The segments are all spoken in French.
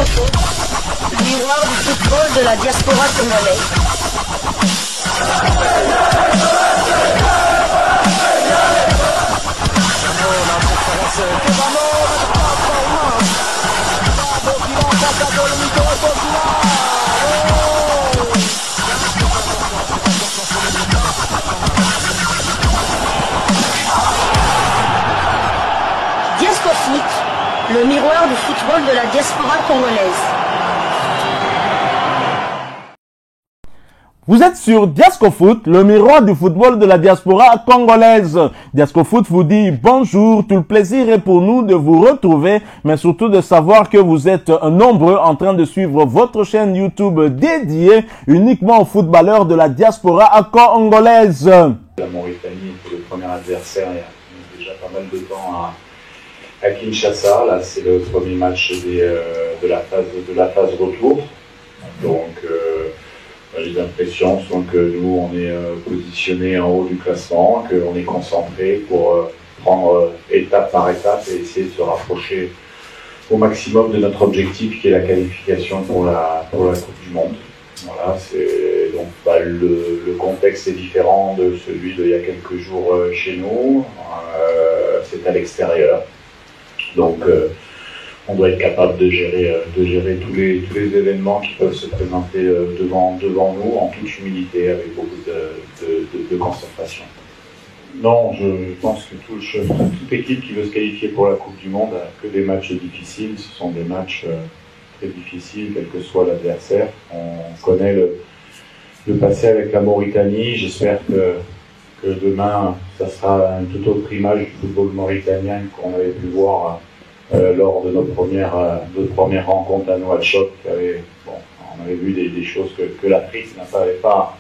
Foot, miroir du football de la diaspora congolaise. Diasco Foot, le miroir du football de la diaspora congolaise. Vous êtes sur Diasco Foot, le miroir du football de la diaspora congolaise. Diasco Foot vous dit bonjour, tout le plaisir est pour nous de vous retrouver, mais surtout de savoir que vous êtes nombreux en train de suivre votre chaîne YouTube dédiée uniquement aux footballeurs de la diaspora congolaise. La Mauritanie était le premier adversaire il y a déjà pas mal de temps à Kinshasa. Là, c'est le premier match de la phase retour. Donc, les impressions sont que nous, on est positionné en haut du classement, qu'on est concentré pour prendre étape par étape et essayer de se rapprocher au maximum de notre objectif qui est la qualification pour la Coupe du Monde. Voilà, donc le contexte est différent de celui d'il y a quelques jours chez nous. C'est à l'extérieur. Donc on doit être capable de gérer tous les événements qui peuvent se présenter devant nous en toute humilité, avec beaucoup de concentration. Non, je pense que toute équipe qui veut se qualifier pour la Coupe du Monde a que des matchs difficiles. Ce sont des matchs très difficiles, quel que soit l'adversaire. On connaît le passé avec la Mauritanie. J'espère que demain, ça sera une toute autre image du football mauritanien qu'on avait pu voir lors de notre première rencontre à Nouakchott. On avait vu des choses que l'Afrique n'a pas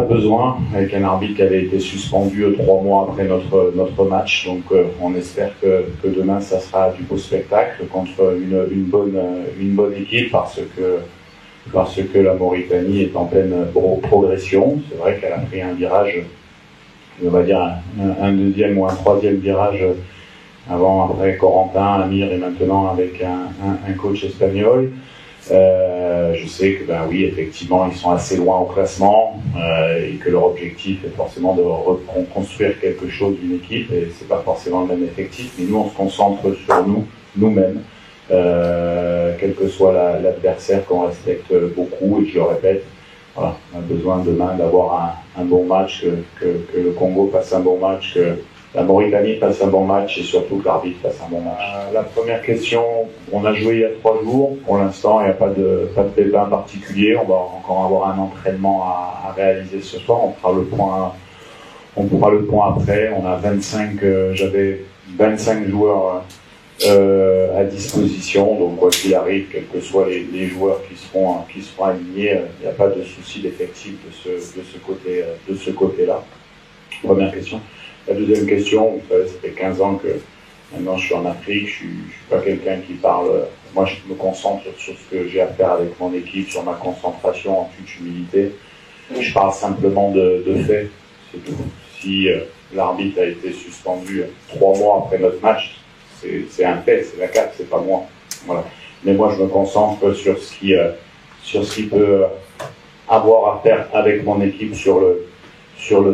besoin, avec un arbitre qui avait été suspendu 3 mois après notre match. Donc on espère que demain ça sera du beau spectacle contre une bonne équipe, parce que la Mauritanie est en pleine progression. C'est vrai qu'elle a pris un virage, on va dire un deuxième ou un troisième virage après Corentin, Amir et maintenant avec un coach espagnol. Je sais que oui, effectivement, ils sont assez loin au classement et que leur objectif est forcément de reconstruire quelque chose d'une équipe, et c'est pas forcément le même effectif, mais nous on se concentre sur nous-mêmes, quel que soit l'adversaire qu'on respecte beaucoup. Et je le répète, voilà, on a besoin demain d'avoir un bon match, que le Congo fasse un bon match, que la Mauritanie fasse un bon match et surtout que l'arbitre fasse un bon match. La première question, on a joué il y a 3 jours. Pour l'instant, il n'y a pas de pépin particulier. On va encore avoir un entraînement à réaliser ce soir. On fera le point après. On a j'avais 25 joueurs à disposition. Donc quoi qu'il arrive, quels que soient les joueurs qui seront alignés, il n'y a pas de souci d'effectif de ce côté-là. Première question. La deuxième question, vous savez, ça fait 15 ans que maintenant je suis en Afrique, je suis pas quelqu'un qui parle. Moi, je me concentre sur ce que j'ai à faire avec mon équipe, sur ma concentration en toute humilité. Je parle simplement de faits, c'est tout. Si l'arbitre a été suspendu 3 mois après notre match, c'est un fait, c'est la CAF, c'est pas moi. Voilà. Mais moi, je me concentre sur ce qui peut avoir à faire avec mon équipe sur le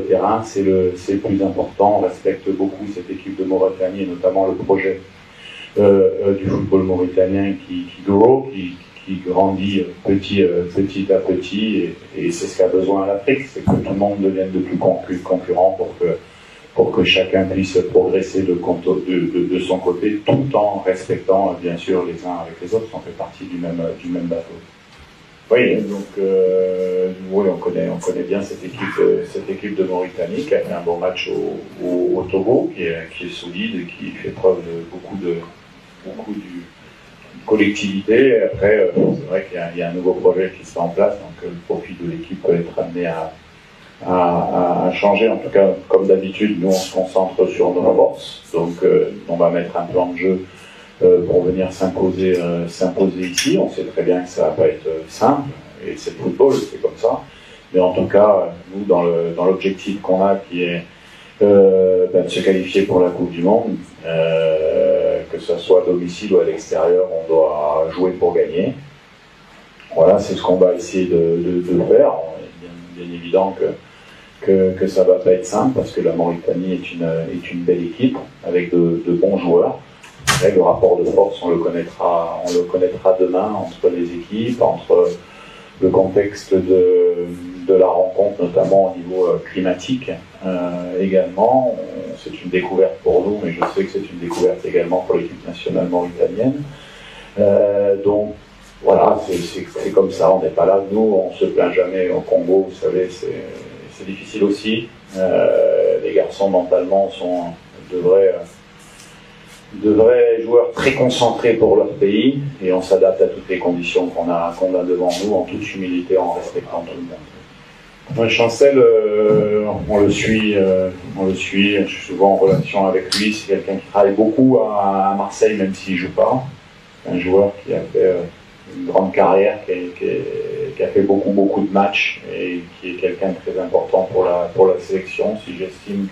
terrain. C'est le plus important. On respecte beaucoup cette équipe de Mauritanie et notamment le projet du football mauritanien qui grandit petit à petit, et c'est ce qu'a besoin l'Afrique, c'est que tout le monde devienne de plus concurrent pour que chacun puisse progresser de son côté, tout en respectant bien sûr les uns avec les autres. On fait partie du même bateau. Oui, donc oui, on connaît bien cette équipe de Mauritanie qui a fait un bon match au Togo, qui est solide et qui fait preuve de beaucoup de collectivité. Après, c'est vrai qu'il y a un nouveau projet qui se met en place, donc le profil de l'équipe peut être amené à changer. En tout cas, comme d'habitude, nous on se concentre sur nos forces, donc on va mettre un plan de jeu pour venir s'imposer ici. On sait très bien que ça va pas être simple, et c'est le football, c'est comme ça. Mais en tout cas, nous, dans l'objectif qu'on a, qui est de se qualifier pour la Coupe du Monde, que ce soit à domicile ou à l'extérieur, on doit jouer pour gagner. Voilà, c'est ce qu'on va essayer de faire. Bien évident que ça va pas être simple parce que la Mauritanie est une belle équipe avec de bons joueurs. Et le rapport de force, on le connaîtra demain entre les équipes, entre le contexte de la rencontre, notamment au niveau climatique également. C'est une découverte pour nous, mais je sais que c'est une découverte également pour l'équipe nationale mauritanienne. Donc voilà, c'est comme ça, on n'est pas là. Nous, on se plaint jamais au Congo, vous savez, c'est difficile aussi. Les garçons mentalement de vrais joueurs très concentrés pour leur pays et on s'adapte à toutes les conditions qu'on a devant nous en toute humilité, en respectant tout le monde. Ouais, Chancel, on le suit, je suis souvent en relation avec lui, c'est quelqu'un qui travaille beaucoup à Marseille même s'il ne joue pas. C'est un joueur qui a fait une grande carrière, qui a fait beaucoup de matchs et qui est quelqu'un de très important pour la sélection. Si j'estime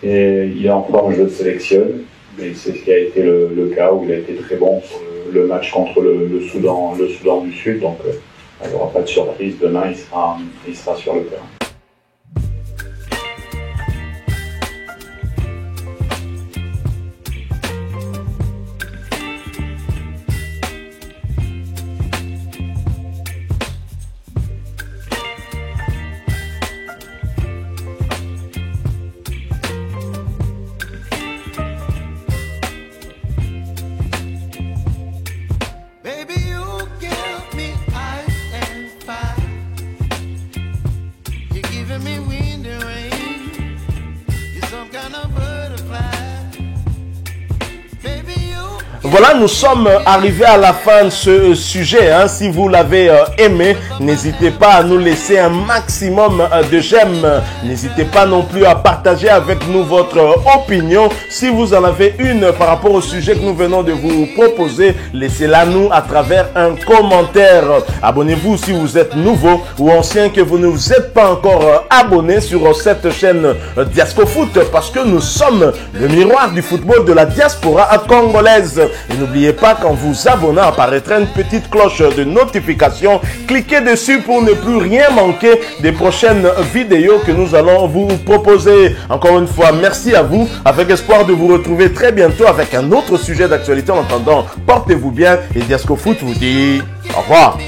qu'il est en forme, je le sélectionne. Mais c'est ce qui a été le cas où il a été très bon sur le match contre le Soudan du Sud. Donc il n'y aura pas de surprise. Demain, il sera sur le terrain. Voilà, nous sommes arrivés à la fin de ce sujet. Si vous l'avez aimé, n'hésitez pas à nous laisser un maximum de j'aime. N'hésitez pas non plus à partager avec nous votre opinion. Si vous en avez une par rapport au sujet que nous venons de vous proposer, laissez-la nous à travers un commentaire. Abonnez-vous si vous êtes nouveau ou ancien que vous ne vous êtes pas encore abonné sur cette chaîne Diasco Foot parce que nous sommes le miroir du football de la diaspora congolaise. Et n'oubliez pas qu'en vous abonnant apparaîtra une petite cloche de notification. Cliquez dessus pour ne plus rien manquer des prochaines vidéos que nous allons vous proposer. Encore une fois, merci à vous. Avec espoir de vous retrouver très bientôt avec un autre sujet d'actualité. En attendant, portez-vous bien et Diasco Foot vous dit au revoir.